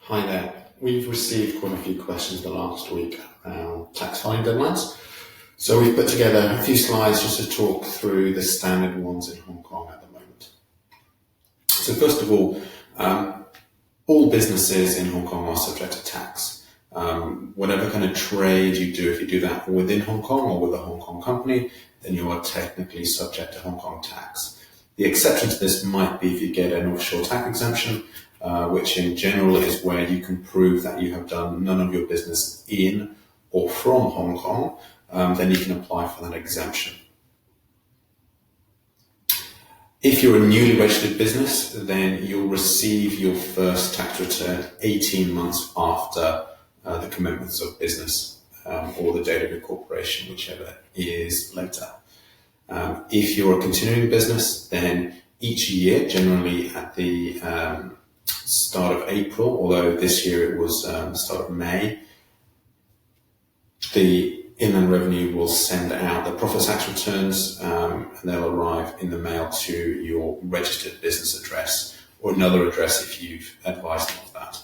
Hi there. We've received quite a few questions the last week around tax filing deadlines. So we've put together a few slides just to talk through the standard ones in Hong Kong at the moment. So first of all businesses in Hong Kong are subject to tax. Whatever kind of trade you do, if you do that within Hong Kong or with a Hong Kong company, then you are technically subject to Hong Kong tax. The exception to this might be if you get an offshore tax exemption, which in general is where you can prove that you have done none of your business in or from Hong Kong, then you can apply for that exemption. If you're a newly registered business, then you'll receive your first tax return 18 months after the commencement of business or the date of incorporation, whichever is later. If you're a continuing business, then each year, generally at the start of April, although this year it was the start of May, the Inland Revenue will send out the profit tax returns and they'll arrive in the mail to your registered business address or another address if you've advised them of that.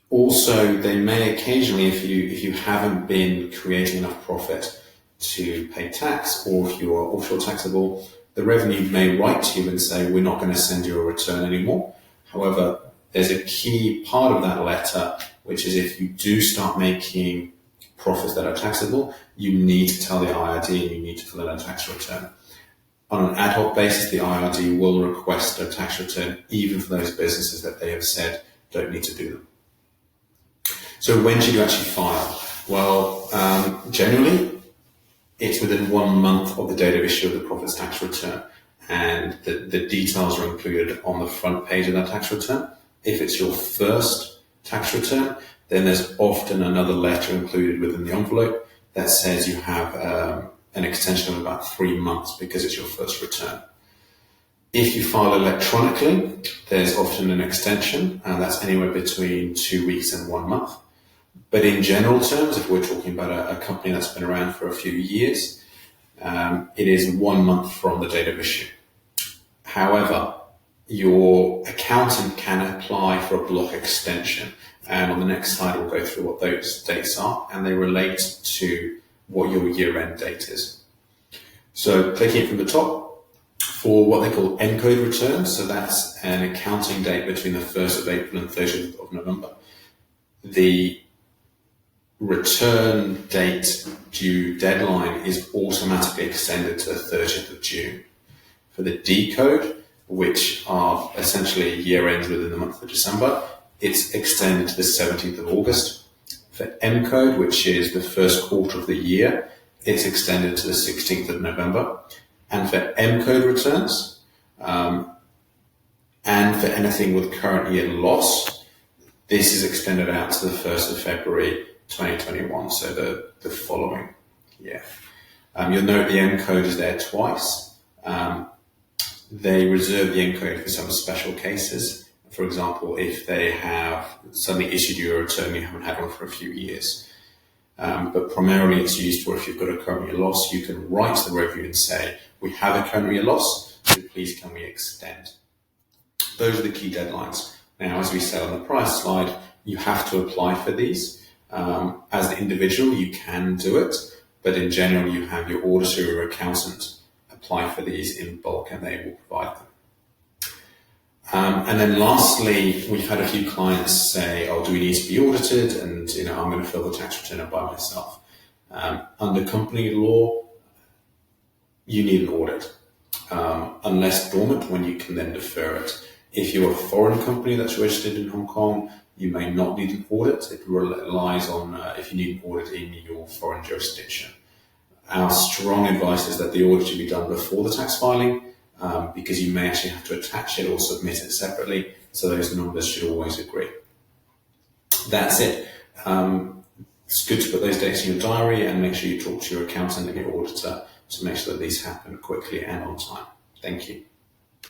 Also, they may occasionally, if you haven't been creating enough profit to pay tax, or if you are offshore taxable, the Revenue may write to you and say, we're not going to send you a return anymore. However, there's a key part of that letter, which is if you do start making profits that are taxable, you need to tell the IRD and you need to fill in a tax return. On an ad hoc basis, the IRD will request a tax return even for those businesses that they have said don't need to do them. So when should you actually file? Well, generally, it's within 1 month of the date of issue of the profits tax return, and the details are included on the front page of that tax return. If it's your first tax return, then there's often another letter included within the envelope that says you have an extension of about 3 months because it's your first return. If you file electronically, there's often an extension, and that's anywhere between 2 weeks and 1 month. But in general terms, if we're talking about a company that's been around for a few years, it is 1 month from the date of issue. However, your accountant can apply for a block extension. And on the next slide, we'll go through what those dates are, and they relate to what your year-end date is. So clicking it from the top, for what they call ENCODE returns, so that's an accounting date between the 1st of April and 30th of November. The return date due deadline is automatically extended to the 30th of June. For the decode, which are essentially year ends within the month of December, it's extended to the 17th of August. For M-code, which is the first quarter of the year, it's extended to the 16th of November. And for M-code returns, and for anything with current year loss, this is extended out to the 1st of February 2021, so the following year. You'll note the M-code is there twice. They reserve the M-code for some special cases. For example, if they have suddenly issued you a return you haven't had one for a few years. But primarily it's used for if you've got a current year loss, you can write to the Revenue and say, we have a current year loss, so please can we extend? Those are the key deadlines. Now, as we said on the prior slide, you have to apply for these. As an individual, you can do it, but in general, you have your auditor or accountant apply for these in bulk and they will provide them. And then lastly, we've had a few clients say, oh, do we need to be audited? And, I'm going to fill the tax return by myself. Under company law, you need an audit, unless dormant, when you can then defer it. If you're a foreign company that's registered in Hong Kong, you may not need an audit. It relies on if you need an audit in your foreign jurisdiction. Our strong advice is that the audit should be done before the tax filing, because you may actually have to attach it or submit it separately, so those numbers should always agree. That's it. It's good to put those dates in your diary and make sure you talk to your accountant and your auditor to make sure that these happen quickly and on time. Thank you.